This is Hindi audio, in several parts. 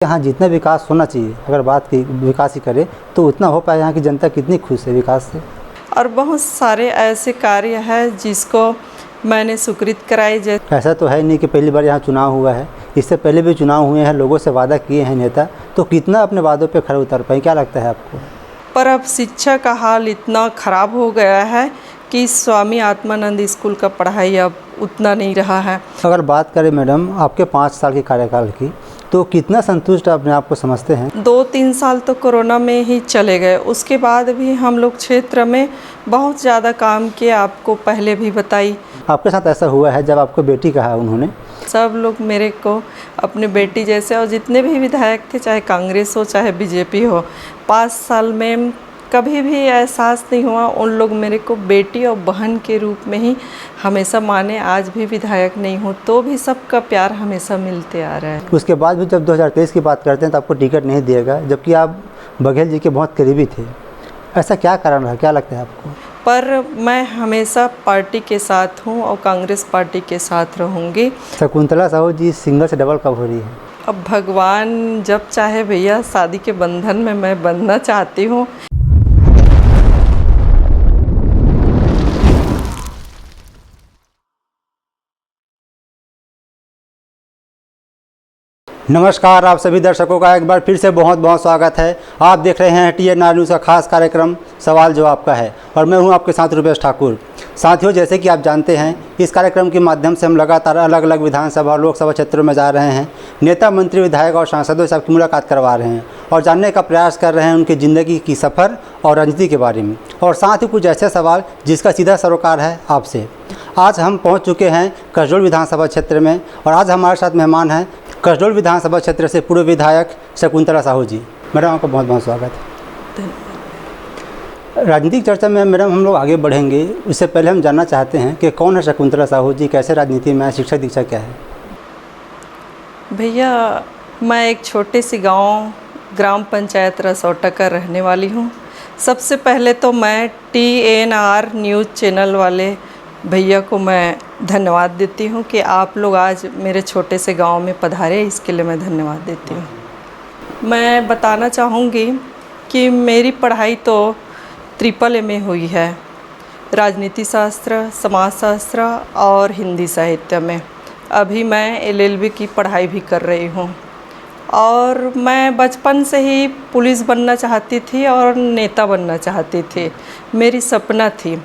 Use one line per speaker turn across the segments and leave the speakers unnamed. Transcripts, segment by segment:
यहाँ जितना विकास होना चाहिए, अगर बात की विकास की करें तो उतना हो पाए। यहाँ की जनता कितनी खुश है विकास से?
और बहुत सारे ऐसे कार्य हैं जिसको मैंने स्वीकृत कराई।
ऐसा तो है नहीं कि पहली बार यहाँ चुनाव हुआ है, इससे पहले भी चुनाव हुए हैं, लोगों से वादा किए हैं नेता, तो कितना अपने वादों पे खरे उतर पाए, क्या लगता है आपको?
पर अब शिक्षा का हाल इतना ख़राब हो गया है कि स्वामी आत्मानंद स्कूल का पढ़ाई अब उतना नहीं रहा है।
अगर बात करें मैडम आपके 5 साल के कार्यकाल की, तो कितना संतुष्ट अपने आप को समझते हैं?
2-3 साल तो कोरोना में ही चले गए, उसके बाद भी हम लोग क्षेत्र में बहुत ज़्यादा काम किए, आपको पहले भी बताई।
आपके साथ ऐसा हुआ है जब आपको बेटी कहा उन्होंने?
सब लोग मेरे को अपने बेटी जैसे, और जितने भी विधायक थे, चाहे कांग्रेस हो चाहे बीजेपी हो, 5 साल में कभी भी एहसास नहीं हुआ उन लोग मेरे को बेटी और बहन के रूप में ही हमेशा माने। आज भी विधायक नहीं हूँ तो भी सबका प्यार हमेशा मिलते आ रहा है।
उसके बाद भी जब 2023 की बात करते हैं तो आपको टिकट नहीं दिएगा, जबकि आप बघेल जी के बहुत करीबी थे। ऐसा क्या कारण रहा, क्या लगता है आपको?
पर मैं हमेशा पार्टी के साथ हूँ और कांग्रेस पार्टी के साथ रहूँगी।
शकुंतला साहू जी सिंगल से डबल कब हो रही है?
अब भगवान जब चाहे भैया, शादी के बंधन में मैं बंधना चाहती हूँ।
नमस्कार, आप सभी दर्शकों का एक बार फिर से बहुत बहुत स्वागत है। आप देख रहे हैं TNR न्यूज़ का खास कार्यक्रम सवाल जवाब का है और मैं हूं आपके साथ रुपेश ठाकुर। साथियों, जैसे कि आप जानते हैं, इस कार्यक्रम के माध्यम से हम लगातार अलग अलग विधानसभा और लोकसभा क्षेत्रों में जा रहे हैं, नेता मंत्री विधायक और सांसदों से आपकी मुलाकात करवा रहे हैं और जानने का प्रयास कर रहे हैं उनकी ज़िंदगी की सफ़र और राजनीति के बारे में, और साथ ही कुछ ऐसे सवाल जिसका सीधा सरोकार है आपसे। आज हम पहुँच चुके हैं कसडोल विधानसभा क्षेत्र में और आज हमारे साथ मेहमान हैं कसडोल विधानसभा क्षेत्र से पूर्व विधायक शकुंतला साहू जी। मैडम, आपका बहुत बहुत स्वागत है। राजनीतिक चर्चा में मैडम हम लोग आगे बढ़ेंगे, उससे पहले हम जानना चाहते हैं कि कौन है शकुंतला साहू जी, कैसे राजनीति में शिक्षा दीक्षा क्या है?
भैया, मैं एक छोटे सी गांव ग्राम पंचायत रसौटा का रहने वाली हूं। सबसे पहले तो मैं TNR न्यूज़ चैनल वाले भैया को मैं धन्यवाद देती हूं कि आप लोग आज मेरे छोटे से गांव में पधारे, इसके लिए मैं धन्यवाद देती हूं। मैं बताना चाहूँगी कि मेरी पढ़ाई तो MA हुई है, राजनीति शास्त्र, समाजशास्त्र और हिंदी साहित्य में। अभी मैं LLB की पढ़ाई भी कर रही हूँ और मैं बचपन से ही पुलिस बनना चाहती थी और नेता बनना चाहती थी, मेरी सपना थी।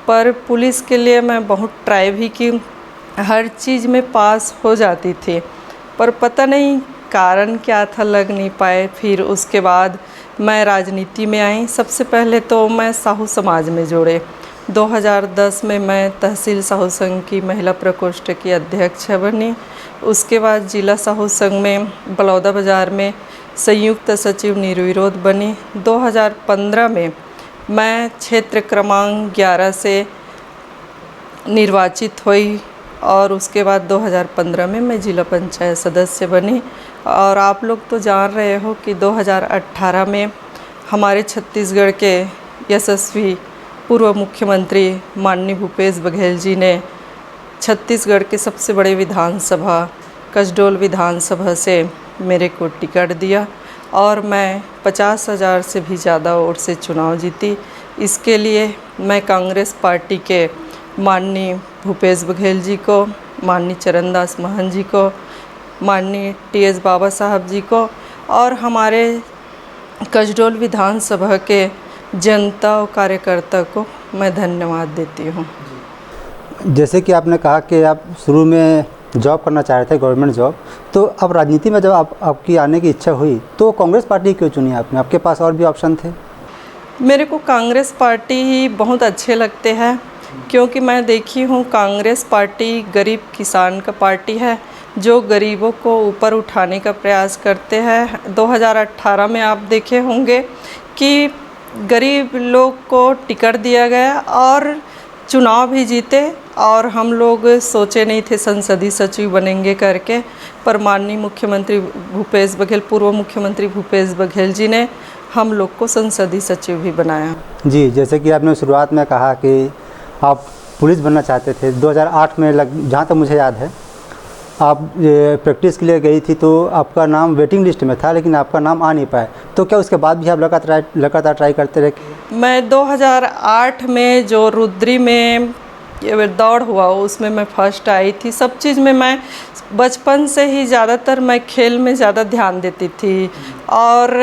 पर पुलिस के लिए मैं बहुत ट्राई भी की, हर चीज़ में पास हो जाती थी, पर पता नहीं कारण क्या था, लग नहीं पाए। फिर उसके बाद मैं राजनीति में आई। सबसे पहले तो मैं साहू समाज में जुड़े। 2010 में मैं तहसील साहू संघ की महिला प्रकोष्ठ की अध्यक्ष बनी। उसके बाद जिला साहू संघ में बलौदा बाज़ार में संयुक्त सचिव निर्विरोध बनी। 2015 में मैं क्षेत्र क्रमांक 11 से निर्वाचित हुई और उसके बाद 2015 में मैं जिला पंचायत सदस्य बनी। और आप लोग तो जान रहे हो कि 2018 में हमारे छत्तीसगढ़ के यशस्वी पूर्व मुख्यमंत्री माननीय भूपेश बघेल जी ने छत्तीसगढ़ के सबसे बड़े विधानसभा कसडोल विधानसभा से मेरे को टिकट दिया और मैं 50,000 से भी ज़्यादा वोट से चुनाव जीती। इसके लिए मैं कांग्रेस पार्टी के माननीय भूपेश बघेल जी को, माननीय चरणदास महंत जी को, माननीय TS बाबा साहब जी को और हमारे कसडोल विधानसभा के जनता और कार्यकर्ता को मैं धन्यवाद देती हूँ।
जैसे कि आपने कहा कि आप शुरू में जॉब करना चाह रहे थे, गवर्नमेंट जॉब, तो अब राजनीति में जब आपकी आने की इच्छा हुई तो कांग्रेस पार्टी क्यों चुनी आपने? आपके पास और भी ऑप्शन थे?
मेरे को कांग्रेस पार्टी ही बहुत अच्छे लगते हैं, क्योंकि मैं देखी हूँ कांग्रेस पार्टी गरीब किसान का पार्टी है जो गरीबों को ऊपर उठाने का प्रयास करते हैं। 2018 में आप देखे होंगे कि गरीब लोग को टिकट दिया गया और चुनाव भी जीते, और हम लोग सोचे नहीं थे संसदीय सचिव बनेंगे करके, पर माननीय मुख्यमंत्री भूपेश बघेल, पूर्व मुख्यमंत्री भूपेश बघेल जी ने हम लोग को संसदीय सचिव भी बनाया।
जी, जैसे कि आपने शुरुआत में कहा कि आप पुलिस बनना चाहते थे 2008 में, जहाँ तक मुझे याद है, आप प्रैक्टिस के लिए गई थी तो आपका नाम वेटिंग लिस्ट में था, लेकिन आपका नाम आ नहीं पाया, तो क्या उसके बाद भी आप लगातार ट्राई करते रहे?
मैं 2008 में जो रुद्री में ये दौड़ हुआ उसमें मैं फर्स्ट आई थी। सब चीज़ में मैं बचपन से ही ज़्यादातर मैं खेल में ज़्यादा ध्यान देती थी, और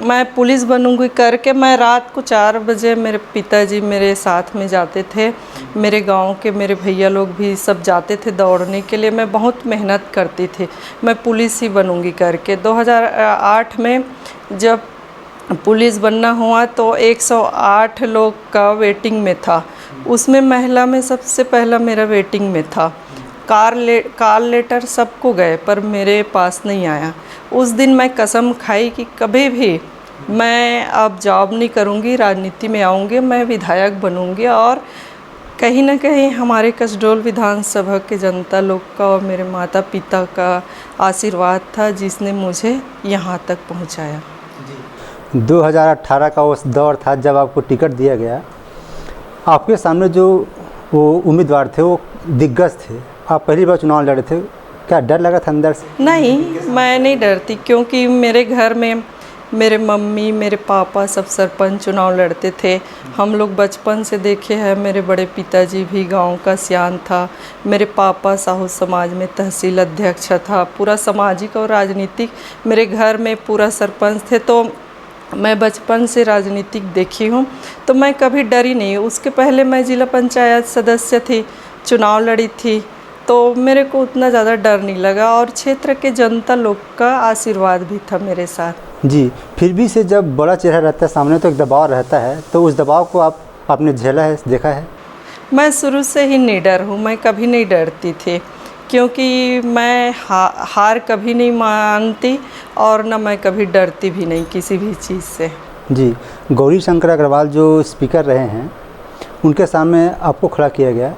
मैं पुलिस बनूंगी करके मैं रात को 4 बजे मेरे पिताजी मेरे साथ में जाते थे, मेरे गांव के मेरे भैया लोग भी सब जाते थे दौड़ने के लिए। मैं बहुत मेहनत करती थी, मैं पुलिस ही बनूंगी करके। 2008 में जब पुलिस बनना हुआ तो 108 लोग का वेटिंग में था, उसमें महिला में सबसे पहला मेरा वेटिंग में था। कॉल लेटर सबको गए पर मेरे पास नहीं आया। उस दिन मैं कसम खाई कि कभी भी मैं अब जॉब नहीं करूंगी, राजनीति में आऊंगी, मैं विधायक बनूंगी। और कहीं ना कहीं हमारे कसडोल विधानसभा के जनता लोग का और मेरे माता पिता का आशीर्वाद था जिसने मुझे यहाँ तक पहुँचाया।
2018 का वो दौर था जब आपको टिकट दिया गया। आपके सामने जो वो उम्मीदवार थे वो दिग्गज थे, आप पहली बार चुनाव लड़े थे, क्या डर लगा था अंदर से?
नहीं, मैं नहीं डरती, क्योंकि मेरे घर में मेरे मम्मी मेरे पापा सब सरपंच चुनाव लड़ते थे। हम लोग बचपन से देखे हैं। मेरे बड़े पिताजी भी गांव का सियान था, मेरे पापा साहू समाज में तहसील अध्यक्ष था। पूरा सामाजिक और राजनीतिक मेरे घर में पूरा सरपंच थे, तो मैं बचपन से राजनीतिक देखी हूँ, तो मैं कभी डरी नहीं। उसके पहले मैं जिला पंचायत सदस्य थी, चुनाव लड़ी थी, तो मेरे को उतना ज़्यादा डर नहीं लगा, और क्षेत्र के जनता लोग का आशीर्वाद भी था मेरे साथ।
जी, फिर भी से जब बड़ा चेहरा रहता है सामने तो एक दबाव रहता है, तो उस दबाव को आपने झेला है, देखा है?
मैं शुरू से ही निडर हूँ, मैं कभी नहीं डरती थी, क्योंकि मैं हार कभी नहीं मानती और न मैं कभी डरती भी नहीं किसी भी चीज़ से।
जी, गौरी शंकर अग्रवाल जो स्पीकर रहे हैं उनके सामने आपको खड़ा किया गया,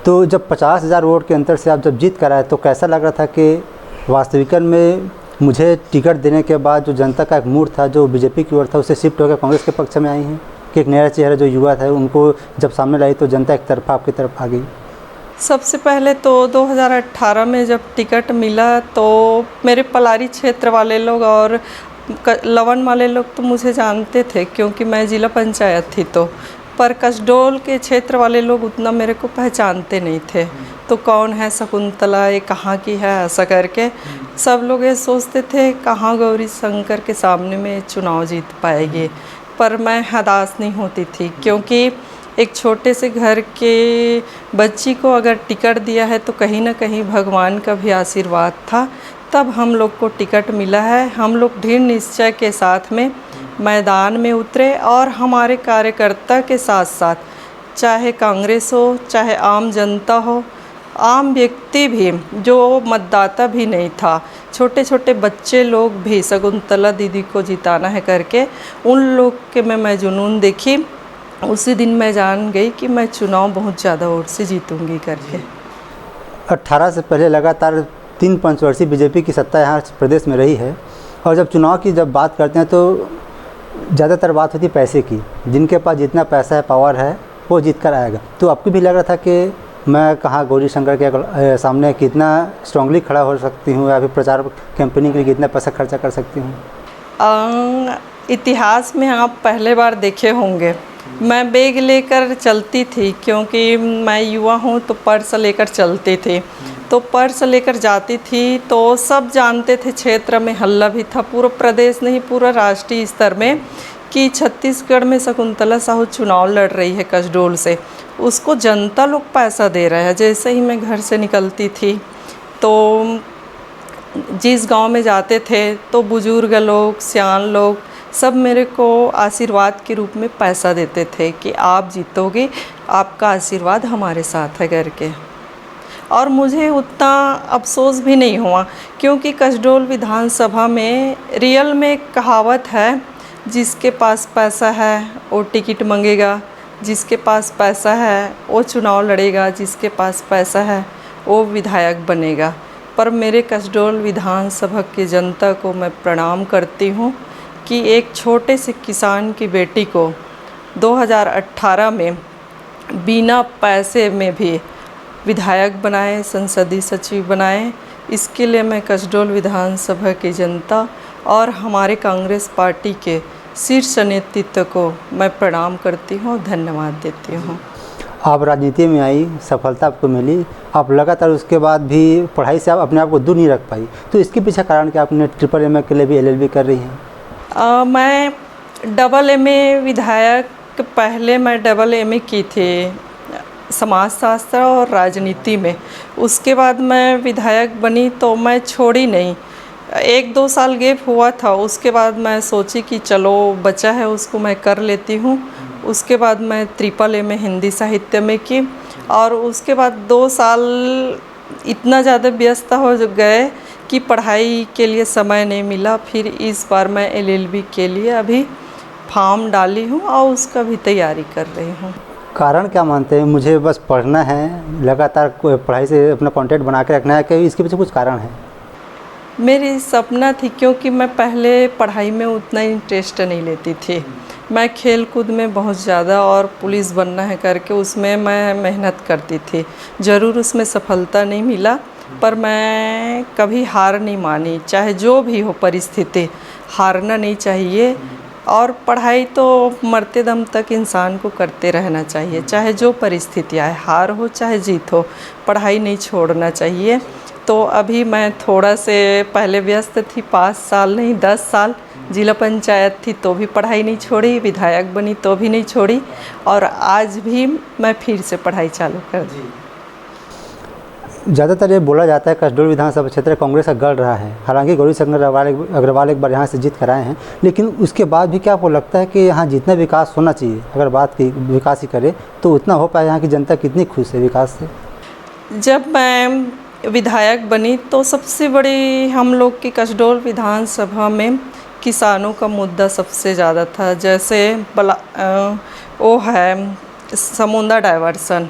तो जब 50,000 वोट के अंतर से आप जब जीत कर आए तो कैसा लग रहा था कि वास्तविकता में मुझे टिकट देने के बाद जो जनता का एक मूड था जो बीजेपी की ओर था उससे शिफ्ट होकर कांग्रेस के पक्ष में आई हैं, कि एक नया चेहरा जो युवा था उनको जब सामने लाई तो जनता एक तरफा आपकी तरफ आ गई?
सबसे पहले तो 2018 में जब टिकट मिला तो मेरे पलारी क्षेत्र वाले लोग और लवन वाले लोग तो मुझे जानते थे, क्योंकि मैं जिला पंचायत थी। तो पर कसडोल के क्षेत्र वाले लोग उतना मेरे को पहचानते नहीं थे, तो कौन है शकुंतला, ये कहाँ की है, ऐसा करके सब लोग ये सोचते थे कहाँ गौरी शंकर के सामने में चुनाव जीत पाएगी। पर मैं हताश नहीं होती थी, क्योंकि एक छोटे से घर के बच्ची को अगर टिकट दिया है तो कहीं ना कहीं भगवान का भी आशीर्वाद था, तब हम लोग को टिकट मिला है। हम लोग दृढ़ निश्चय के साथ में मैदान में उतरे, और हमारे कार्यकर्ता के साथ साथ चाहे कांग्रेस हो, चाहे आम जनता हो, आम व्यक्ति भी जो मतदाता भी नहीं था, छोटे छोटे बच्चे लोग भी शकुंतला दीदी को जिताना है करके उन लोग के में मैं जुनून देखी। उसी दिन मैं जान गई कि मैं चुनाव बहुत ज़्यादा वोट से जीतूंगी करके।
18 से पहले लगातार 3 पंचवर्षीय बीजेपी की सत्ता यहाँ प्रदेश में रही है, और जब चुनाव की जब बात करते हैं तो ज़्यादातर बात होती है पैसे की, जिनके पास जितना पैसा है, पावर है, वो जीत कर आएगा। तो आपको भी लग रहा था कि मैं कहाँ गौरी शंकर के सामने कितना स्ट्रांगली खड़ा हो सकती हूँ, या फिर प्रचार कैंपेनिंग के लिए कितना पैसा खर्चा कर सकती हूँ?
इतिहास में आप पहले बार देखे होंगे, मैं बैग लेकर चलती थी, क्योंकि मैं युवा हूँ तो पर्स लेकर चलती थी। तो पर्स लेकर जाती थी तो सब जानते थे, क्षेत्र में हल्ला भी था, पूरा प्रदेश नहीं पूरा राष्ट्रीय स्तर में, कि छत्तीसगढ़ में शकुंतला साहू चुनाव लड़ रही है कसडोल से, उसको जनता लोग पैसा दे रहा है। जैसे ही मैं घर से निकलती थी तो जिस गांव में जाते थे तो बुजुर्ग लोग, सियान लोग सब मेरे को आशीर्वाद के रूप में पैसा देते थे कि आप जीतोगे, आपका आशीर्वाद हमारे साथ है करके। और मुझे उतना अफसोस भी नहीं हुआ, क्योंकि कसडोल विधानसभा में रियल में एक कहावत है, जिसके पास पैसा है वो टिकट मांगेगा, जिसके पास पैसा है वो चुनाव लड़ेगा, जिसके पास पैसा है वो विधायक बनेगा। पर मेरे कसडोल विधानसभा की जनता को मैं प्रणाम करती हूँ कि एक छोटे से किसान की बेटी को 2018 में बिना पैसे में भी विधायक बनाए, संसदीय सचिव बनाए। इसके लिए मैं कसडोल विधानसभा की जनता और हमारे कांग्रेस पार्टी के शीर्ष नेतृत्व को मैं प्रणाम करती हूँ, धन्यवाद देती हूँ।
आप राजनीति में आई, सफलता आपको मिली, आप लगातार उसके बाद भी पढ़ाई से आप अपने आप को दूर नहीं रख पाई, तो इसके पीछे कारण क्या? आपने ट्रिपल एम ए के लिए भी LLB कर रही हैं।
मैं डबल MA विधायक, पहले मैं डबल MA की थी समाजशास्त्र और राजनीति में। उसके बाद मैं विधायक बनी तो मैं छोड़ी नहीं, 1-2 साल गैप हुआ था। उसके बाद मैं सोची कि चलो बचा है उसको मैं कर लेती हूँ। उसके बाद मैं ट्रिपल MA हिंदी साहित्य में की और उसके बाद 2 साल इतना ज़्यादा व्यस्त हो गए कि पढ़ाई के लिए समय नहीं मिला। फिर इस बार मैं LLB के लिए अभी फॉर्म डाली हूँ और उसका भी तैयारी कर रही हूँ।
कारण क्या मानते हैं? मुझे बस पढ़ना है, लगातार पढ़ाई से अपना कॉन्टैक्ट बना के रखना है, कि इसके पीछे कुछ कारण है?
मेरी सपना थी, क्योंकि मैं पहले पढ़ाई में उतना इंटरेस्ट नहीं लेती थी। मैं खेल कूद में बहुत ज़्यादा और पुलिस बनना है करके उसमें मैं मेहनत करती थी। ज़रूर उसमें सफलता नहीं मिला, पर मैं कभी हार नहीं मानी। चाहे जो भी हो परिस्थिति, हारना नहीं चाहिए। और पढ़ाई तो मरते दम तक इंसान को करते रहना चाहिए, चाहे जो परिस्थिति आए, हार हो चाहे जीत हो, पढ़ाई नहीं छोड़ना चाहिए। तो अभी मैं थोड़ा से पहले व्यस्त थी, 5 साल नहीं 10 साल जिला पंचायत थी तो भी पढ़ाई नहीं छोड़ी, विधायक बनी तो भी नहीं छोड़ी, और आज भी मैं फिर से पढ़ाई चालू कर दी।
ज़्यादातर ये बोला जाता है कसडोल विधानसभा क्षेत्र कांग्रेस का गढ़ रहा है। हालांकि गौरी शंकर अग्रवाल एक बार यहाँ से जीत कर आए हैं, लेकिन उसके बाद भी क्या आपको लगता है कि यहाँ जितना विकास होना चाहिए, अगर बात की विकास ही करे तो उतना हो पाए? यहाँ की जनता कितनी खुश है विकास से?
जब मैं विधायक बनी तो सबसे बड़ी हम लोग की कसडोल विधानसभा में किसानों का मुद्दा सबसे ज़्यादा था। जैसे वो है समुंदा डाइवर्सन,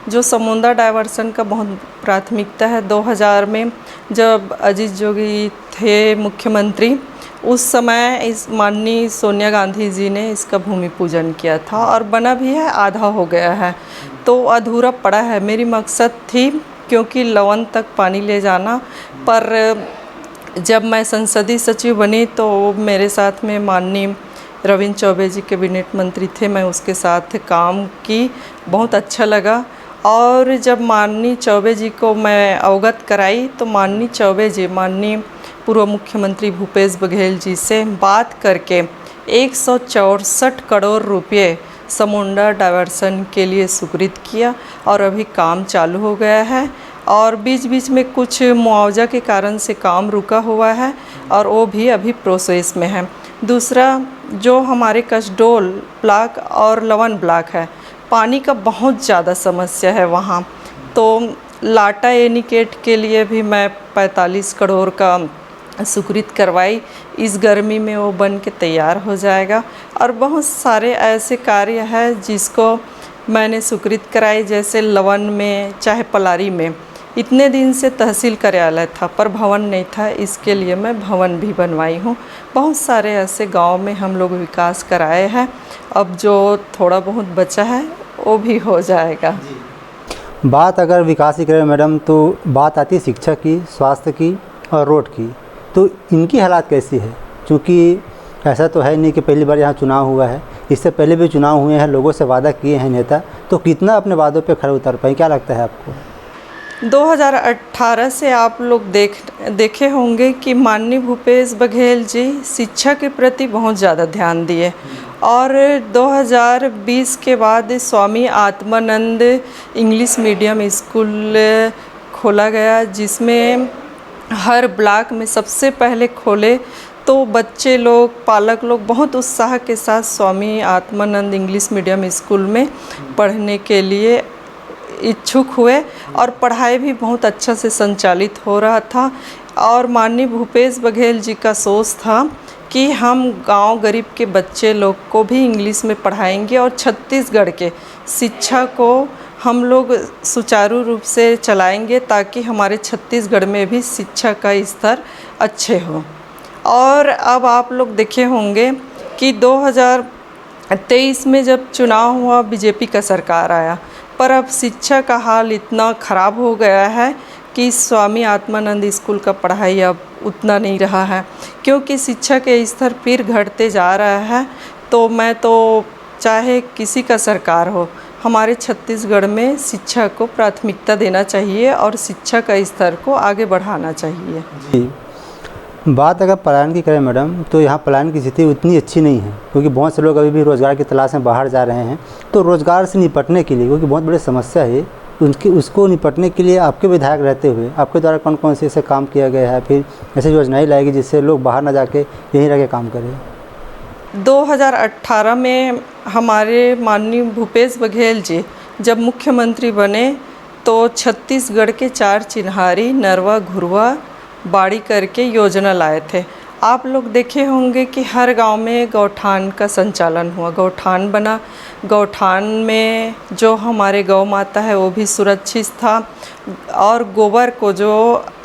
जो समुंदा डाइवर्सन का बहुत प्राथमिकता है। 2000 में जब अजीत जोगी थे मुख्यमंत्री, उस समय इस माननीय सोनिया गांधी जी ने इसका भूमि पूजन किया था और बना भी है, आधा हो गया है तो अधूरा पड़ा है। मेरी मकसद थी क्योंकि लवन तक पानी ले जाना, पर जब मैं संसदीय सचिव बनी तो मेरे साथ में माननीय रविंद्र चौबे जी कैबिनेट मंत्री थे, मैं उसके साथ काम की, बहुत अच्छा लगा। और जब माननीय चौबे जी को मैं अवगत कराई तो माननीय चौबे जी माननीय पूर्व मुख्यमंत्री भूपेश बघेल जी से बात करके 164 करोड़ रुपये समुंदा डाइवर्सन के लिए स्वीकृत किया और अभी काम चालू हो गया है। और बीच बीच में कुछ मुआवजा के कारण से काम रुका हुआ है और वो भी अभी प्रोसेस में है। दूसरा, जो हमारे कसडोल ब्लॉक और लवन ब्लॉक है, पानी का बहुत ज़्यादा समस्या है वहाँ, तो लाटा एनीकेट के लिए भी मैं 45 करोड़ का स्वीकृत करवाई। इस गर्मी में वो बन के तैयार हो जाएगा। और बहुत सारे ऐसे कार्य हैं जिसको मैंने स्वीकृत कराई, जैसे लवन में चाहे पलारी में इतने दिन से तहसील कार्यालय था पर भवन नहीं था, इसके लिए मैं भवन भी बनवाई हूँ। बहुत सारे ऐसे गांव में हम लोग विकास कराए हैं, अब जो थोड़ा बहुत बचा है वो भी हो जाएगा।
बात अगर विकास की करें मैडम, तो बात आती है शिक्षा की, स्वास्थ्य की और रोड की, तो इनकी हालात कैसी है? क्योंकि ऐसा तो है नहीं कि पहली बार यहाँ चुनाव हुआ है, इससे पहले भी चुनाव हुए हैं, लोगों से वादा किए हैं नेता, तो कितना अपने वादों पे खरे उतर पाए, क्या लगता है आपको?
2018 से आप लोग देखे होंगे कि माननीय भूपेश बघेल जी शिक्षा के प्रति बहुत ज़्यादा ध्यान दिए, और 2020 के बाद Swami Atmanand English medium school खोला गया, जिसमें हर ब्लॉक में सबसे पहले खोले तो बच्चे लोग, पालक लोग बहुत उत्साह के साथ Swami Atmanand English medium school में पढ़ने के लिए इच्छुक हुए और पढ़ाई भी बहुत अच्छा से संचालित हो रहा था। और माननीय भूपेश बघेल जी का सोच था कि हम गांव गरीब के बच्चे लोग को भी इंग्लिश में पढ़ाएंगे और छत्तीसगढ़ के शिक्षा को हम लोग सुचारू रूप से चलाएंगे ताकि हमारे छत्तीसगढ़ में भी शिक्षा का स्तर अच्छे हो। और अब आप लोग देखे होंगे कि 2023 में जब चुनाव हुआ, बीजेपी का सरकार आया, पर अब शिक्षा का हाल इतना ख़राब हो गया है कि स्वामी आत्मानंद स्कूल का पढ़ाई अब उतना नहीं रहा है, क्योंकि शिक्षा के स्तर फिर घटते जा रहा है। तो मैं तो चाहे किसी का सरकार हो, हमारे छत्तीसगढ़ में शिक्षा को प्राथमिकता देना चाहिए और शिक्षा का स्तर को आगे बढ़ाना चाहिए।
जी, बात अगर पलायन की करें मैडम, तो यहाँ पलायन की स्थिति उतनी अच्छी नहीं है, क्योंकि बहुत से लोग अभी भी रोज़गार की तलाश में बाहर जा रहे हैं। तो रोज़गार से निपटने के लिए, क्योंकि बहुत बड़ी समस्या है उसको निपटने के लिए आपके विधायक रहते हुए आपके द्वारा कौन कौन से ऐसे काम किया गया है, फिर ऐसी योजनाएं लाएगी जिससे लोग बाहर ना जाके यहीं रह के काम करें?
2018 में हमारे माननीय भूपेश बघेल जी जब मुख्यमंत्री बने तो छत्तीसगढ़ के 4 चिन्हारी नरवा घुरवा बाड़ी करके योजना लाए थे। आप लोग देखे होंगे कि हर गांव में गौठान का संचालन हुआ, गौठान बना। गौठान में जो हमारे गौ माता है वो भी सुरक्षित था, और गोबर को जो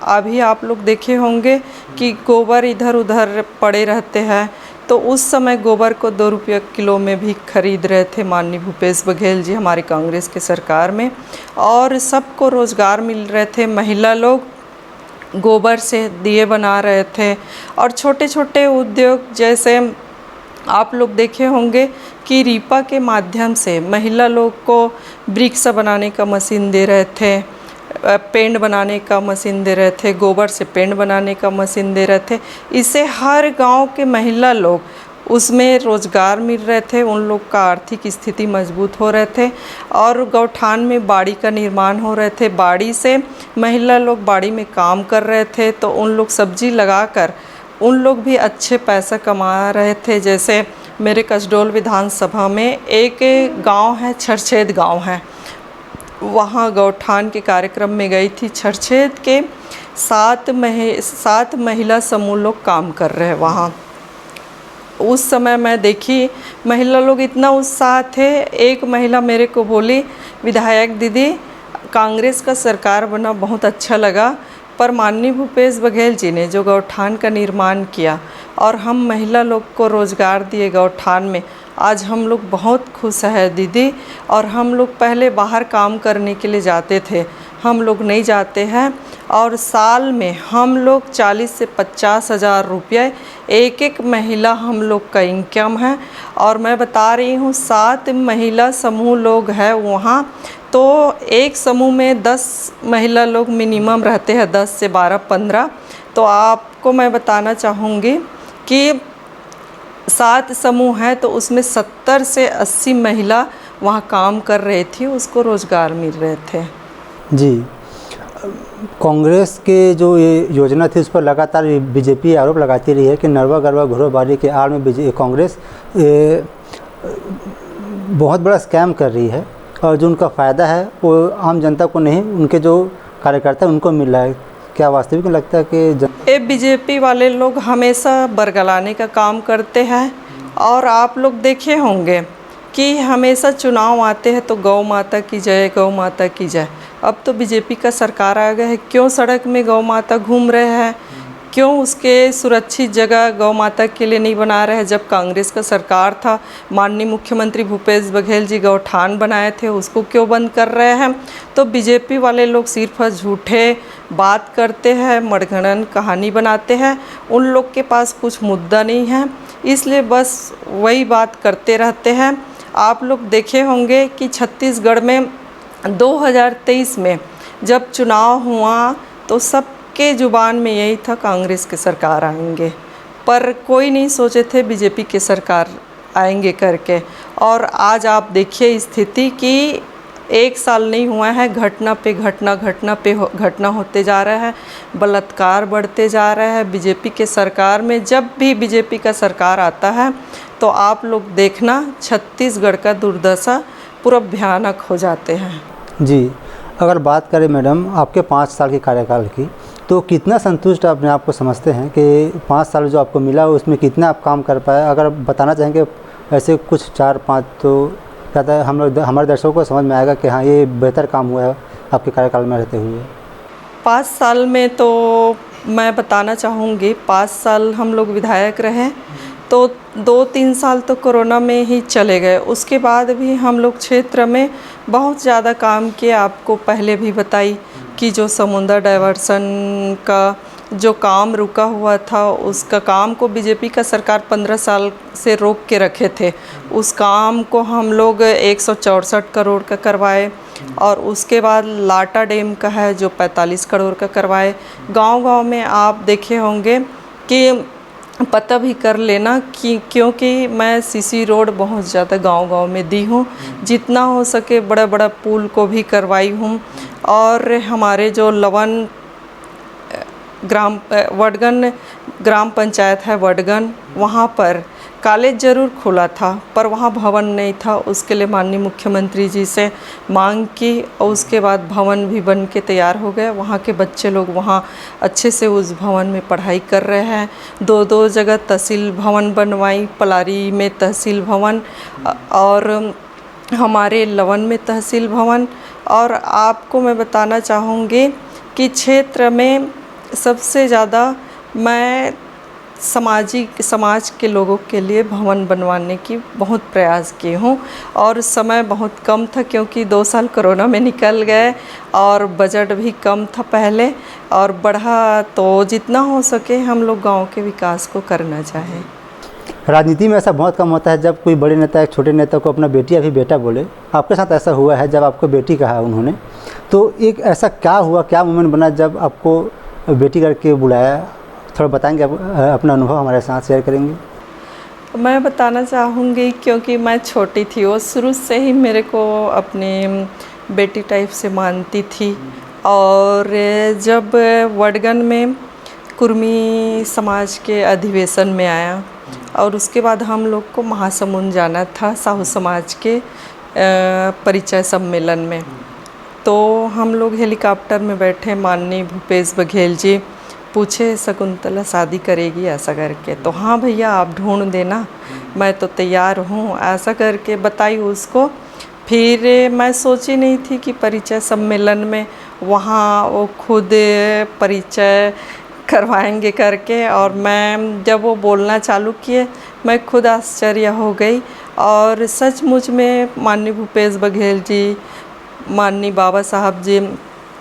अभी आप लोग देखे होंगे कि गोबर इधर उधर पड़े रहते हैं, तो उस समय गोबर को 2 रुपये किलो में भी खरीद रहे थे माननीय भूपेश बघेल जी हमारी कांग्रेस के सरकार में, और सबको रोज़गार मिल रहे थे। महिला लोग गोबर से दिए बना रहे थे, और छोटे छोटे उद्योग जैसे आप लोग देखे होंगे कि रीपा के माध्यम से महिला लोग को ब्रिक्स बनाने का मशीन दे रहे थे, पेंट बनाने का मशीन दे रहे थे, गोबर से पेंट बनाने का मशीन दे रहे थे। इससे हर गांव के महिला लोग उसमें रोज़गार मिल रहे थे, उन लोग का आर्थिक स्थिति मजबूत हो रहे थे, और गौठान में बाड़ी का निर्माण हो रहे थे। बाड़ी से महिला लोग बाड़ी में काम कर रहे थे, तो उन लोग सब्जी लगाकर उन लोग भी अच्छे पैसा कमा रहे थे। जैसे मेरे कसडोल विधानसभा में एक गांव है, छरछेद गांव है, वहाँ गौठान के कार्यक्रम में गई थी। छरछेद के 7 महिला समूह लोग काम कर रहे हैं वहाँ। उस समय मैं देखी महिला लोग इतना उत्साह थे। एक महिला मेरे को बोली, विधायक दीदी कांग्रेस का सरकार बना बहुत अच्छा लगा, पर माननीय भूपेश बघेल जी ने जो गौठान का निर्माण किया और हम महिला लोग को रोज़गार दिए गौठान में, आज हम लोग बहुत खुश हैं दीदी। और हम लोग पहले बाहर काम करने के लिए जाते थे, हम लोग नहीं जाते हैं, और साल में हम लोग 40 से 50 हज़ार रुपये एक एक महिला हम लोग का इनकम है। और मैं बता रही हूँ 7 महिला समूह लोग हैं वहाँ, तो एक समूह में 10 महिला लोग मिनिमम रहते हैं, 10 से 12-15। तो आपको मैं बताना चाहूँगी कि 7 समूह हैं, तो उसमें 70 से 80 महिला वहाँ काम कर रही थी, उसको रोज़गार मिल रहे थे।
जी, कांग्रेस के जो ये योजना थी उस पर लगातार बीजेपी आरोप लगाती रही है कि नरवा गरवा घुरवा बाड़ी के आड़ में कांग्रेस बहुत बड़ा स्कैम कर रही है, और जो उनका फ़ायदा है वो आम जनता को नहीं, उनके जो कार्यकर्ता उनको मिल रहा है। क्या वास्तविक में लगता है कि
ये बीजेपी वाले लोग हमेशा बरगलाने का काम करते हैं? और आप लोग देखे होंगे कि हमेशा चुनाव आते हैं तो गौ माता की जय, गौ माता की जय। अब तो बीजेपी का सरकार आ गया है, क्यों सड़क में गौ माता घूम रहे हैं, क्यों उसके सुरक्षित जगह गौ माता के लिए नहीं बना रहे हैं? जब कांग्रेस का सरकार था, माननीय मुख्यमंत्री भूपेश बघेल जी गौठान बनाए थे, उसको क्यों बंद कर रहे हैं? तो बीजेपी वाले लोग सिर्फ झूठे बात करते हैं, मड़गड़न कहानी बनाते हैं, उन लोग के पास कुछ मुद्दा नहीं है, इसलिए बस वही बात करते रहते हैं। आप लोग देखे होंगे कि छत्तीसगढ़ में 2023 में जब चुनाव हुआ तो सबके ज़ुबान में यही था, कांग्रेस के सरकार आएंगे, पर कोई नहीं सोचे थे बीजेपी के सरकार आएंगे करके। और आज आप देखिए स्थिति कि 1 साल नहीं हुआ है, घटना पे घटना होते जा रहा है, बलात्कार बढ़ते जा रहा है बीजेपी के सरकार में। जब भी बीजेपी का सरकार आता है तो आप लोग देखना छत्तीसगढ़ का दुर्दशा पूरा भयानक हो जाते हैं।
जी, अगर बात करें मैडम आपके 5 साल के कार्यकाल की, तो कितना संतुष्ट अपने आप को समझते हैं कि 5 साल जो आपको मिला उसमें कितना आप काम कर पाए? अगर बताना चाहेंगे ऐसे कुछ 4-5, तो ज़्यादा हमारे दर्शकों को समझ में आएगा कि हाँ ये बेहतर काम हुआ है आपके कार्यकाल में रहते हुए।
5 साल में तो मैं बताना चाहूँगी, 5 साल हम लोग विधायक रहे, तो 2-3 साल तो कोरोना में ही चले गए। उसके बाद भी हम लोग क्षेत्र में बहुत ज़्यादा काम किए। आपको पहले भी बताई कि जो समुद्र डाइवर्सन का जो काम रुका हुआ था, उसका काम को बीजेपी का सरकार 15 साल से रोक के रखे थे। उस काम को हम लोग 164 करोड़ का करवाए। और उसके बाद लाटा डैम का है जो 45 करोड़ का करवाए। गांव-गांव में आप देखे होंगे कि पता भी कर लेना कि क्योंकि मैं सीसी रोड बहुत ज़्यादा गांव-गांव में दी हूँ। जितना हो सके बड़ा-बड़ा पुल को भी करवाई हूँ। और हमारे जो लवन वडगन ग्राम पंचायत है वडगन, वहाँ पर कॉलेज ज़रूर खुला था पर वहाँ भवन नहीं था। उसके लिए माननीय मुख्यमंत्री जी से मांग की और उसके बाद भवन भी बन के तैयार हो गया। वहाँ के बच्चे लोग वहाँ अच्छे से उस भवन में पढ़ाई कर रहे हैं। 2-2 जगह तहसील भवन बनवाई, पलारी में तहसील भवन और हमारे लवन में तहसील भवन। और आपको मैं बताना चाहूँगी कि क्षेत्र में सबसे ज़्यादा मैं समाज के लोगों के लिए भवन बनवाने की बहुत प्रयास की हूँ। और समय बहुत कम था क्योंकि 2 साल कोरोना में निकल गए और बजट भी कम था पहले और बढ़ा, तो जितना हो सके हम लोग गांव के विकास को करना चाहें।
राजनीति में ऐसा बहुत कम होता है जब कोई बड़े नेता एक छोटे नेता को अपना बेटी या फिर बेटा बोले। आपके साथ ऐसा हुआ है जब आपको बेटी कहा उन्होंने, तो एक ऐसा क्या हुआ, क्या मोमेंट बना जब आपको बेटी करके बुलाया? थोड़ा बताएंगे, आप अपना अनुभव हमारे साथ शेयर करेंगे?
मैं बताना चाहूँगी क्योंकि मैं छोटी थी, वो शुरू से ही मेरे को अपनी बेटी टाइप से मानती थी। और जब वडगन में कुर्मी समाज के अधिवेशन में आया और उसके बाद हम लोग को महासमुंद जाना था साहू समाज के परिचय सम्मेलन में, तो हम लोग हेलीकॉप्टर में बैठे। माननीय भूपेश बघेल जी पूछे शकुंतला शादी करेगी ऐसा करके, तो हाँ भैया आप ढूंढ देना, मैं तो तैयार हूँ ऐसा करके बताई उसको। फिर मैं सोची नहीं थी कि परिचय सम्मेलन में वहाँ वो खुद परिचय करवाएंगे करके। और मैं जब वो बोलना चालू किए मैं खुद आश्चर्य हो गई। और सचमुच में माननीय भूपेश बघेल जी, माननीय बाबा साहब जी,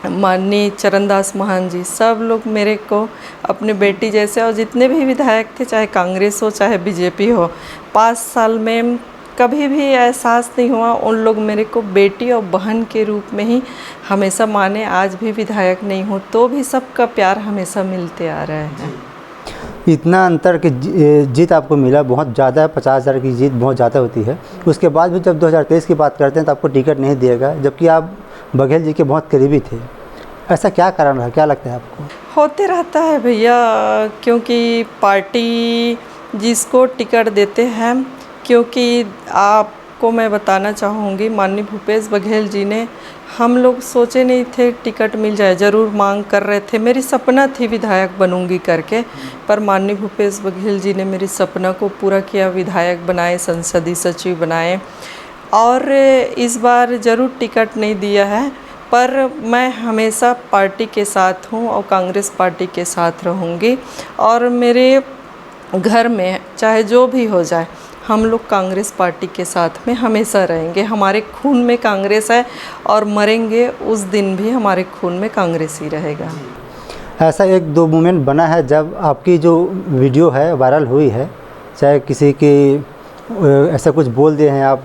माननीय चरणदास महंत जी, सब लोग मेरे को अपने बेटी जैसे, और जितने भी विधायक थे चाहे कांग्रेस हो चाहे बीजेपी हो, 5 साल में कभी भी एहसास नहीं हुआ। उन लोग मेरे को बेटी और बहन के रूप में ही हमेशा माने। आज भी विधायक नहीं हूँ तो भी सबका प्यार हमेशा मिलते आ रहे हैं।
इतना अंतर की जीत आपको मिला, बहुत ज़्यादा है। 50,000 की जीत बहुत ज़्यादा होती है। उसके बाद भी जब 2023 की बात करते हैं तो आपको टिकट नहीं दिया गया, जबकि आप बघेल जी के बहुत करीबी थे। ऐसा क्या कारण रहा, क्या लगता है आपको?
होते रहता है भैया, क्योंकि पार्टी जिसको टिकट देते हैं, क्योंकि आपको मैं बताना चाहूँगी माननीय भूपेश बघेल जी ने, हम लोग सोचे नहीं थे टिकट मिल जाए, ज़रूर मांग कर रहे थे। मेरी सपना थी विधायक बनूंगी करके, पर माननीय भूपेश बघेल जी ने मेरी सपना को पूरा किया, विधायक बनाए, संसदीय सचिव बनाए। और इस बार ज़रूर टिकट नहीं दिया है, पर मैं हमेशा पार्टी के साथ हूँ और कांग्रेस पार्टी के साथ रहूँगी। और मेरे घर में चाहे जो भी हो जाए, हम लोग कांग्रेस पार्टी के साथ में हमेशा रहेंगे। हमारे खून में कांग्रेस है और मरेंगे उस दिन भी हमारे खून में कांग्रेस ही रहेगा।
ऐसा 1-2 मोमेंट बना है जब आपकी जो वीडियो है वायरल हुई है, चाहे किसी की ऐसा कुछ बोल दिए हैं आप,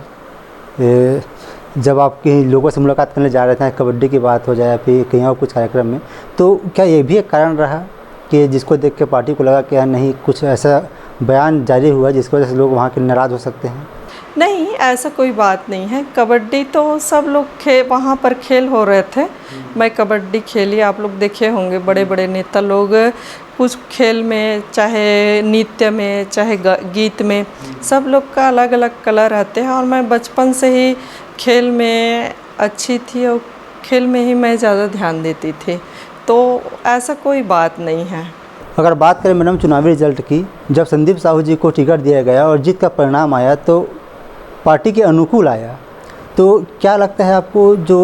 जब आप कहीं लोगों से मुलाकात करने जा रहे थे, कबड्डी की बात हो जाए या फिर कहीं और कुछ कार्यक्रम में, तो क्या ये भी एक कारण रहा कि जिसको देख के पार्टी को लगा कि नहीं, कुछ ऐसा बयान जारी हुआ जिसकी वजह से लोग वहाँ के नाराज़ हो सकते हैं?
नहीं, ऐसा कोई बात नहीं है। कबड्डी तो सब लोग वहाँ पर खेल हो रहे थे, मैं कबड्डी खेली। आप लोग देखे होंगे बड़े बड़े नेता लोग कुछ खेल में, चाहे नृत्य में, चाहे गीत में, सब लोग का अलग अलग कला रहते हैं। और मैं बचपन से ही खेल में अच्छी थी और खेल में ही मैं ज़्यादा ध्यान देती थी, तो ऐसा कोई बात नहीं है।
अगर बात करें मैडम चुनावी रिजल्ट की, जब संदीप साहू जी को टिकट दिया गया और जीत का परिणाम आया तो पार्टी के अनुकूल आया, तो क्या लगता है आपको जो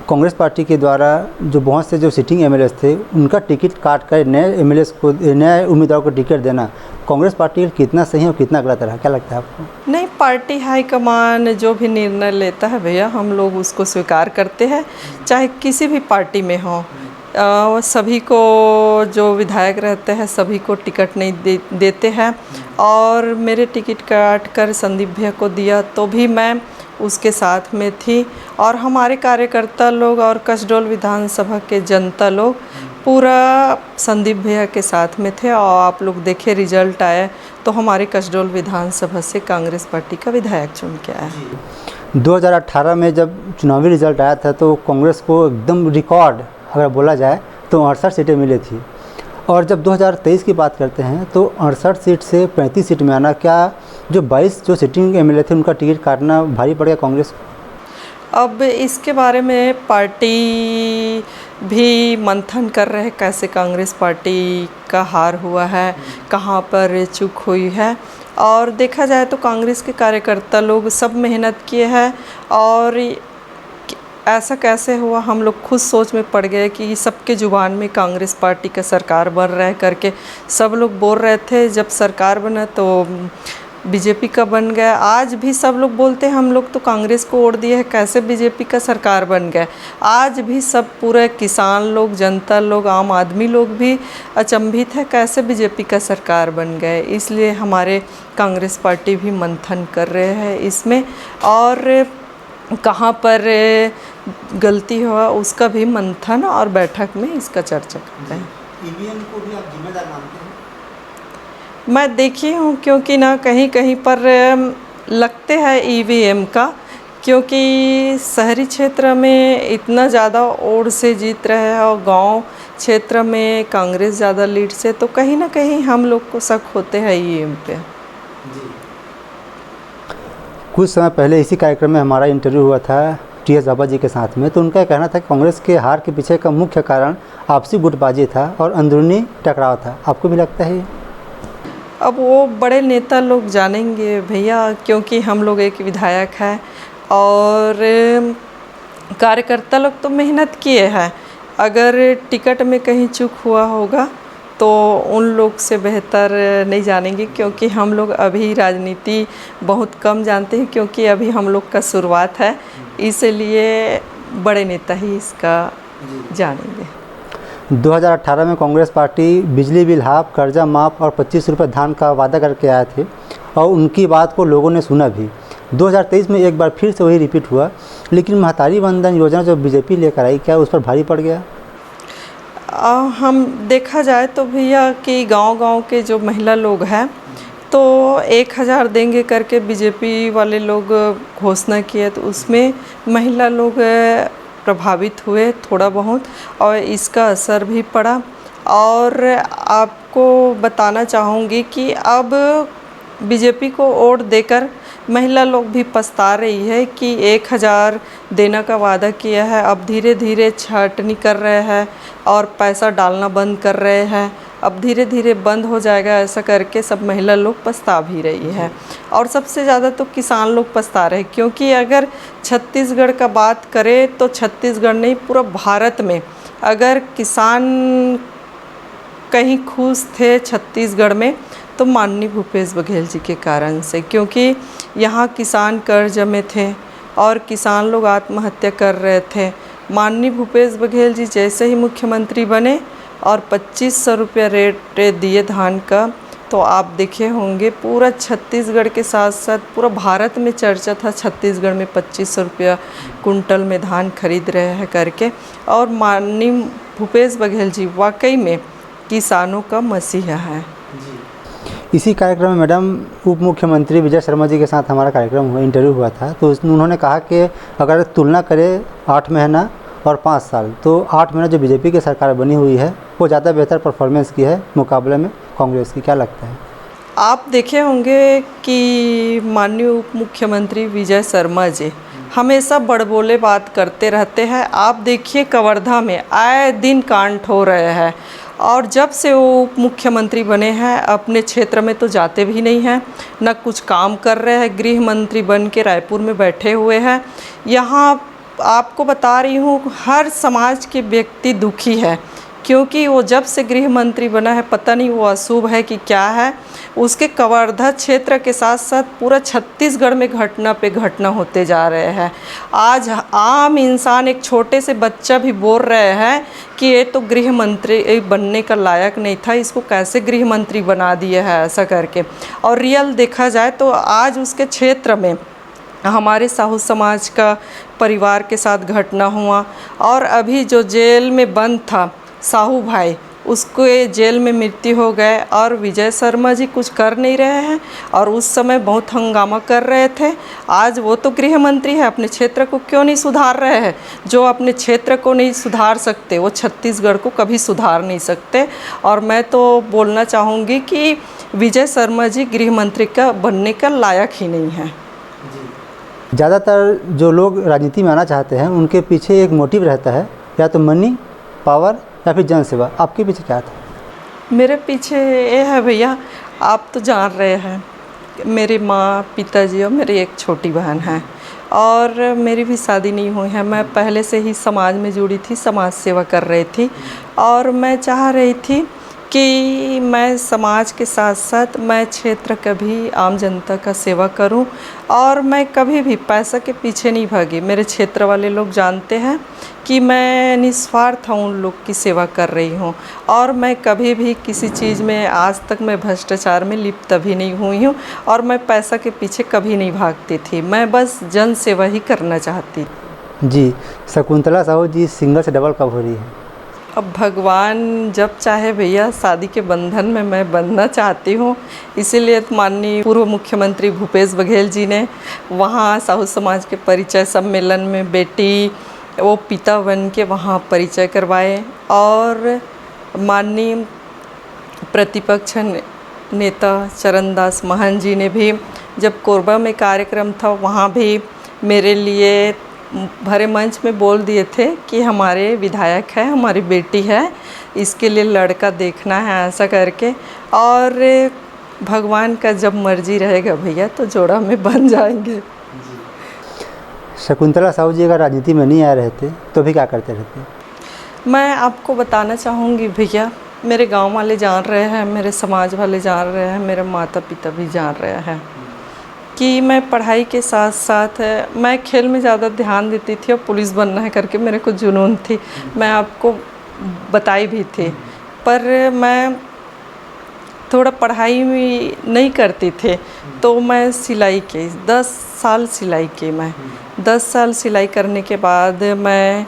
कांग्रेस पार्टी के द्वारा जो बहुत से जो सिटिंग एमएलए थे उनका टिकट काट कर नए एमएलए को, नए उम्मीदवार को टिकट देना कांग्रेस पार्टी के लिए कितना सही और कितना गलत रहा, क्या लगता है आपको?
नहीं, पार्टी हाईकमान जो भी निर्णय लेता है भैया, हम लोग उसको स्वीकार करते हैं, चाहे किसी भी पार्टी में हो। सभी को जो विधायक रहते हैं सभी को टिकट नहीं देते हैं, और मेरे टिकट काट कर संदीप भैया को दिया तो भी मैं उसके साथ में थी, और हमारे कार्यकर्ता लोग और कसडोल विधानसभा के जनता लोग पूरा संदीप भैया के साथ में थे। और आप लोग देखे रिजल्ट आया तो हमारे कसडोल विधानसभा से कांग्रेस पार्टी का विधायक चुन के आया।
2018 में जब चुनावी रिजल्ट आया था तो कांग्रेस को एकदम रिकॉर्ड अगर बोला जाए तो 68 सीटें मिली थी, और जब 2023 की बात करते हैं तो 68 सीट से 35 सीट में आना, क्या जो 22 जो सिटिंग एमएलए थे उनका टिकट काटना भारी पड़ गया कांग्रेस को?
अब इसके बारे में पार्टी भी मंथन कर रहे हैं कैसे कांग्रेस पार्टी का हार हुआ है, कहाँ पर चूक हुई है। और देखा जाए तो कांग्रेस के कार्यकर्ता लोग सब मेहनत किए हैं, और ऐसा कैसे हुआ हम लोग खुद सोच में पड़ गए कि सबके ज़ुबान में कांग्रेस पार्टी का सरकार बन रहा है करके सब लोग बोल रहे थे। जब सरकार बना तो बीजेपी का बन गया। आज भी सब लोग बोलते हैं हम लोग तो कांग्रेस को वोट दिए है, कैसे बीजेपी का सरकार बन गया। आज भी सब पूरे किसान लोग, जनता लोग, आम आदमी लोग भी अचंभित है कैसे बीजेपी का सरकार बन गए। इसलिए हमारे कांग्रेस पार्टी भी मंथन कर रहे हैं इसमें, और कहाँ पर गलती हुआ उसका भी मंथन और बैठक में इसका चर्चा करते हैं।
ईवीएम को भी आप जिम्मेदार मानते हैं?
मैं देखी हूँ, क्योंकि ना कहीं कहीं पर लगते हैं ईवीएम का, क्योंकि शहरी क्षेत्र में इतना ज़्यादा वोट से जीत रहे हैं और गांव क्षेत्र में कांग्रेस ज़्यादा लीड से, तो कहीं ना कहीं हम लोग को शक होते हैं ईवीएम पे।
कुछ समय पहले इसी कार्यक्रम में हमारा इंटरव्यू हुआ था टीएस बाबा जी के साथ में, तो उनका कहना था कि कांग्रेस के हार के पीछे का मुख्य कारण आपसी गुटबाजी था और अंदरूनी टकराव था। आपको भी लगता है?
अब वो बड़े नेता लोग जानेंगे भैया, क्योंकि हम लोग एक विधायक है और कार्यकर्ता लोग तो मेहनत किए हैं। अगर टिकट में कहीं चूक हुआ होगा तो उन लोग से बेहतर नहीं जानेंगे, क्योंकि हम लोग अभी राजनीति बहुत कम जानते हैं, क्योंकि अभी हम लोग का शुरुआत है, इसलिए बड़े नेता ही इसका जानेंगे।
2018 में कांग्रेस पार्टी बिजली बिल हाफ, कर्जा माफ़ और 25 रुपये धान का वादा करके आए थे, और उनकी बात को लोगों ने सुना भी। 2023 में एक बार फिर से वही रिपीट हुआ, लेकिन महतारी वंदन योजना जो बीजेपी लेकर आई, क्या उस पर भारी पड़ गया?
हम देखा जाए तो भैया कि गांव-गांव के जो महिला लोग हैं तो 1000 देंगे करके बीजेपी वाले लोग घोषणा किए, तो उसमें महिला लोग प्रभावित हुए थोड़ा बहुत, और इसका असर भी पड़ा। और आपको बताना चाहूँगी कि अब बीजेपी को वोट देकर महिला लोग भी पछता रही है कि 1000 देने का वादा किया है, अब धीरे धीरे छाटनी कर रहे हैं और पैसा डालना बंद कर रहे हैं, अब धीरे धीरे बंद हो जाएगा, ऐसा करके सब महिला लोग पछता भी रही है। और सबसे ज़्यादा तो किसान लोग पछता रहे, क्योंकि अगर छत्तीसगढ़ का बात करें तो छत्तीसगढ़ नहीं पूरा भारत में अगर किसान कहीं खुश थे छत्तीसगढ़ में तो माननीय भूपेश बघेल जी के कारण से, क्योंकि यहाँ किसान कर्ज में थे और किसान लोग आत्महत्या कर रहे थे। माननीय भूपेश बघेल जी जैसे ही मुख्यमंत्री बने और 2500 रुपया रेट दिए धान का, तो आप देखे होंगे पूरा छत्तीसगढ़ के साथ साथ पूरा भारत में चर्चा था छत्तीसगढ़ में 2500 रुपया कुंटल में धान खरीद रहे हैं करके। और माननीय भूपेश बघेल जी वाकई में किसानों का मसीहा है।
इसी कार्यक्रम में मैडम उप मुख्यमंत्री विजय शर्मा जी के साथ हमारा कार्यक्रम हुआ, इंटरव्यू हुआ था, तो उन्होंने कहा कि अगर तुलना करें 8 महीना और 5 साल, तो 8 महीना जो बीजेपी की सरकार बनी हुई है वो ज़्यादा बेहतर परफॉर्मेंस की है मुकाबले में कांग्रेस की। क्या लगता है? आप
देखे होंगे कि माननीय उप मुख्यमंत्री विजय शर्मा जी हमेशा बड़बोले बात करते रहते हैं। आप देखिए कवर्धा में आए दिन कांड हो रहे हैं, और जब से वो उप मुख्यमंत्री बने हैं अपने क्षेत्र में तो जाते भी नहीं हैं, न कुछ काम कर रहे हैं। गृह मंत्री बन के रायपुर में बैठे हुए हैं। यहाँ आपको बता रही हूँ, हर समाज के व्यक्ति दुखी है, क्योंकि वो जब से गृह मंत्री बना है, पता नहीं वो अशुभ है कि क्या है। उसके कवर्धा क्षेत्र के साथ साथ पूरा छत्तीसगढ़ में घटना पे घटना होते जा रहे हैं। आज आम इंसान, एक छोटे से बच्चा भी बोल रहे हैं कि ये तो गृह मंत्री बनने का लायक नहीं था, इसको कैसे गृह मंत्री बना दिए है ऐसा करके। और रियल देखा जाए तो आज उसके क्षेत्र में हमारे साहू समाज का परिवार के साथ घटना हुआ, और अभी जो जेल में बंद था साहू भाई, उसको जेल में मृत्यु हो गए, और विजय शर्मा जी कुछ कर नहीं रहे हैं और उस समय बहुत हंगामा कर रहे थे। आज वो तो गृह मंत्री है, अपने क्षेत्र को क्यों नहीं सुधार रहे हैं? जो अपने क्षेत्र को नहीं सुधार सकते वो छत्तीसगढ़ को कभी सुधार नहीं सकते। और मैं तो बोलना चाहूँगी कि विजय शर्मा जी गृह मंत्री का बनने का लायक ही नहीं है।
ज़्यादातर जो लोग राजनीति में आना चाहते हैं उनके पीछे एक मोटिव रहता है, या तो मनी, पावर या फिर जनसेवा। आपके पीछे क्या था?
मेरे पीछे ये है भैया, आप तो जान रहे हैं, मेरी माँ, पिताजी और मेरी एक छोटी बहन है, और मेरी भी शादी नहीं हुई है। मैं पहले से ही समाज में जुड़ी थी, समाज सेवा कर रही थी, और मैं चाह रही थी कि मैं समाज के साथ साथ मैं क्षेत्र का भी, आम जनता का सेवा करूं, और मैं कभी भी पैसा के पीछे नहीं भागी। मेरे क्षेत्र वाले लोग जानते हैं कि मैं निस्वार्थ उन लोग की सेवा कर रही हूं, और मैं कभी भी किसी चीज़ में, आज तक मैं भ्रष्टाचार में लिप्त भी नहीं हुई हूं, और मैं पैसा के पीछे कभी नहीं भागती थी। मैं बस जन सेवा ही करना चाहती थी।
जी, शकुंतला साहू जी सिंगल से डबल कब हो रही है?
अब भगवान जब चाहे भैया, शादी के बंधन में मैं बंधना चाहती हूँ। इसीलिए माननीय पूर्व मुख्यमंत्री भूपेश बघेल जी ने वहाँ साहू समाज के परिचय सम्मेलन में बेटी वो पिता बन के वहाँ परिचय करवाए, और माननीय प्रतिपक्ष नेता चरणदास महंत जी ने भी जब कोरबा में कार्यक्रम था वहाँ भी मेरे लिए भरे मंच में बोल दिए थे कि हमारे विधायक है, हमारी बेटी है, इसके लिए लड़का देखना है ऐसा करके। और भगवान का जब मर्जी रहेगा भैया तो जोड़ा में बन जाएंगे।
शकुंतला साहू जी अगर राजनीति में नहीं आ रहे थे तो भी क्या करते रहते?
मैं आपको बताना चाहूँगी भैया, मेरे गांव वाले जान रहे हैं, मेरे समाज वाले जान रहे हैं, मेरे माता पिता भी जान रहे हैं कि मैं पढ़ाई के साथ साथ मैं खेल में ज़्यादा ध्यान देती थी, और पुलिस बनना है करके मेरे को जुनून थी। मैं आपको बताई भी थी, पर मैं थोड़ा पढ़ाई में नहीं करती थी, तो मैं सिलाई की 10 साल सिलाई की। मैं 10 साल सिलाई करने के बाद मैं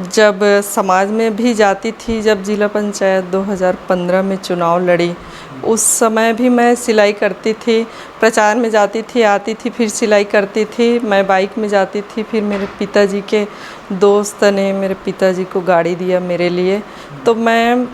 जब समाज में भी जाती थी, जब जिला पंचायत 2015 में चुनाव लड़ी, उस समय भी मैं सिलाई करती थी, प्रचार में जाती थी, आती थी, फिर सिलाई करती थी। मैं बाइक में जाती थी, फिर मेरे पिताजी के दोस्त ने मेरे पिताजी को गाड़ी दिया मेरे लिए, तो मैं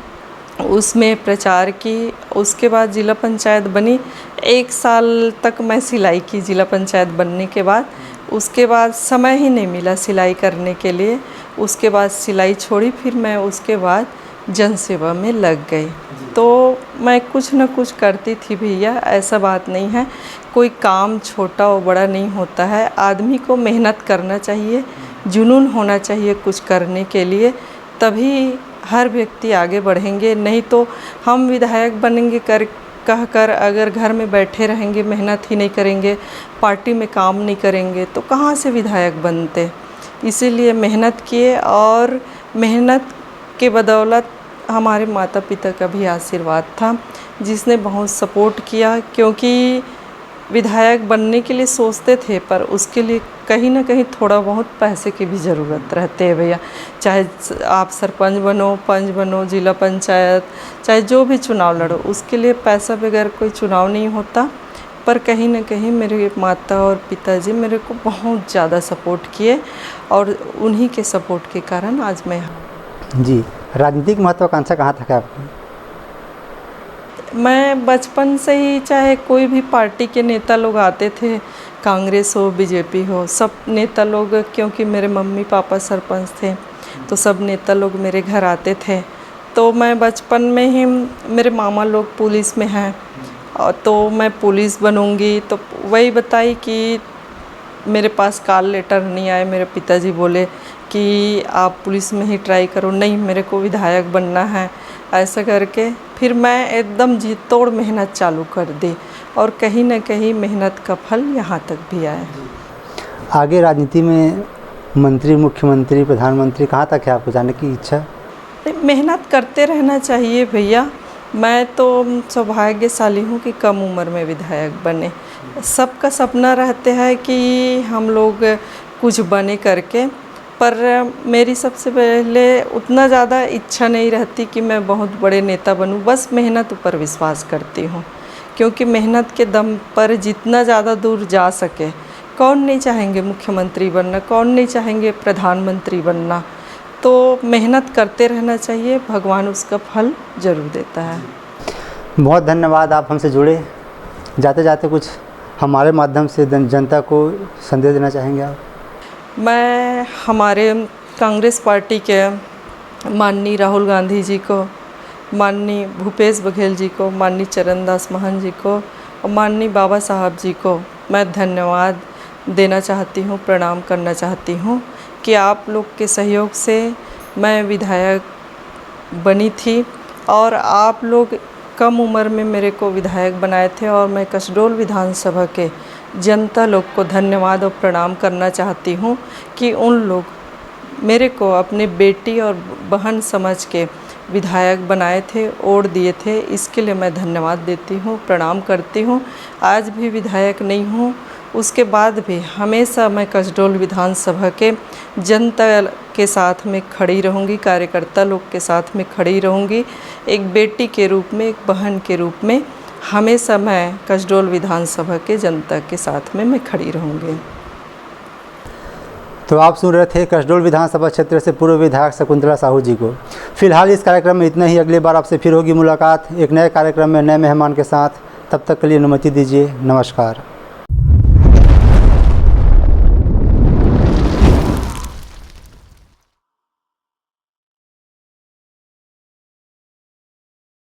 उसमें प्रचार की। उसके बाद जिला पंचायत बनी, 1 साल तक मैं सिलाई की जिला पंचायत बनने के बाद। उसके बाद समय ही नहीं मिला सिलाई करने के लिए, उसके बाद सिलाई छोड़ी, फिर मैं उसके बाद जन सेवा में लग गई। तो मैं कुछ न कुछ करती थी भैया, ऐसा बात नहीं है, कोई काम छोटा और बड़ा नहीं होता है। आदमी को मेहनत करना चाहिए, जुनून होना चाहिए कुछ करने के लिए, तभी हर व्यक्ति आगे बढ़ेंगे। नहीं तो हम विधायक बनेंगे कह कर अगर घर में बैठे रहेंगे, मेहनत ही नहीं करेंगे, पार्टी में काम नहीं करेंगे, तो कहाँ से विधायक बनते। इसीलिए मेहनत किए, और मेहनत के बदौलत हमारे माता पिता का भी आशीर्वाद था, जिसने बहुत सपोर्ट किया। क्योंकि विधायक बनने के लिए सोचते थे, पर उसके लिए कहीं ना कहीं थोड़ा बहुत पैसे की भी ज़रूरत रहते है भैया। चाहे आप सरपंच बनो, पंच बनो, जिला पंचायत, चाहे जो भी चुनाव लड़ो, उसके लिए पैसा बगैर कोई चुनाव नहीं होता। पर कहीं ना कहीं मेरे माता और पिताजी मेरे को बहुत ज़्यादा सपोर्ट किए, और उन्हीं के सपोर्ट के कारण आज मैं।
जी, राजनीतिक महत्वाकांक्षा कहाँ तक है आपकी?
मैं बचपन से ही, चाहे कोई भी पार्टी के नेता लोग आते थे, कांग्रेस हो, बीजेपी हो, सब नेता लोग, क्योंकि मेरे मम्मी पापा सरपंच थे, तो सब नेता लोग मेरे घर आते थे। तो मैं बचपन में ही, मेरे मामा लोग पुलिस में हैं, और तो मैं पुलिस बनूंगी, तो वही बताई कि मेरे पास कॉल लेटर नहीं आए। मेरे पिताजी बोले कि आप पुलिस में ही ट्राई करो, नहीं मेरे को विधायक बनना है। ऐसा करके फिर मैं एकदम जी तोड़ मेहनत चालू कर दी और कहीं ना कहीं मेहनत का फल यहाँ तक भी आया।
आगे राजनीति में मंत्री, मुख्यमंत्री, प्रधानमंत्री कहाँ तक है आपको जाने की इच्छा?
मेहनत करते रहना चाहिए भैया। मैं तो सौभाग्यशाली हूँ कि कम उम्र में विधायक बने। सबका सपना रहते है कि हम लोग कुछ बने करके, पर मेरी सबसे पहले उतना ज़्यादा इच्छा नहीं रहती कि मैं बहुत बड़े नेता बनूं। बस मेहनत पर विश्वास करती हूँ, क्योंकि मेहनत के दम पर जितना ज़्यादा दूर जा सके, कौन नहीं चाहेंगे मुख्यमंत्री बनना, कौन नहीं चाहेंगे प्रधानमंत्री बनना। तो मेहनत करते रहना चाहिए, भगवान उसका फल ज़रूर देता है।
बहुत धन्यवाद, आप हमसे जुड़े। जाते जाते कुछ हमारे माध्यम से जनता को संदेश देना चाहेंगे आप?
मैं हमारे कांग्रेस पार्टी के माननीय राहुल गांधी जी को, माननीय भूपेश बघेल जी को, माननीय चरणदास महंत जी को और माननीय बाबा साहब जी को मैं धन्यवाद देना चाहती हूँ, प्रणाम करना चाहती हूँ कि आप लोग के सहयोग से मैं विधायक बनी थी और आप लोग कम उम्र में मेरे को विधायक बनाए थे। और मैं कसडोल विधानसभा के जनता लोग को धन्यवाद और प्रणाम करना चाहती हूँ कि उन लोग मेरे को अपनी बेटी और बहन समझ के विधायक बनाए थे, वोट दिए थे। इसके लिए मैं धन्यवाद देती हूँ, प्रणाम करती हूँ। आज भी विधायक नहीं हूँ, उसके बाद भी हमेशा मैं कसडोल विधानसभा के जनता के साथ में खड़ी रहूँगी, कार्यकर्ता लोग के साथ में खड़ी रहूँगी। एक बेटी के रूप में, एक बहन के रूप में हमेशा मैं कसडोल विधानसभा के जनता के साथ में मैं खड़ी रहूँगी।
तो आप सुन रहे थे कसडोल विधानसभा क्षेत्र से पूर्व विधायक शकुंतला साहू जी को। फिलहाल इस कार्यक्रम में इतना ही। अगली बार आपसे फिर होगी मुलाकात एक नए कार्यक्रम में नए मेहमान के साथ। तब तक के लिए अनुमति दीजिए। नमस्कार।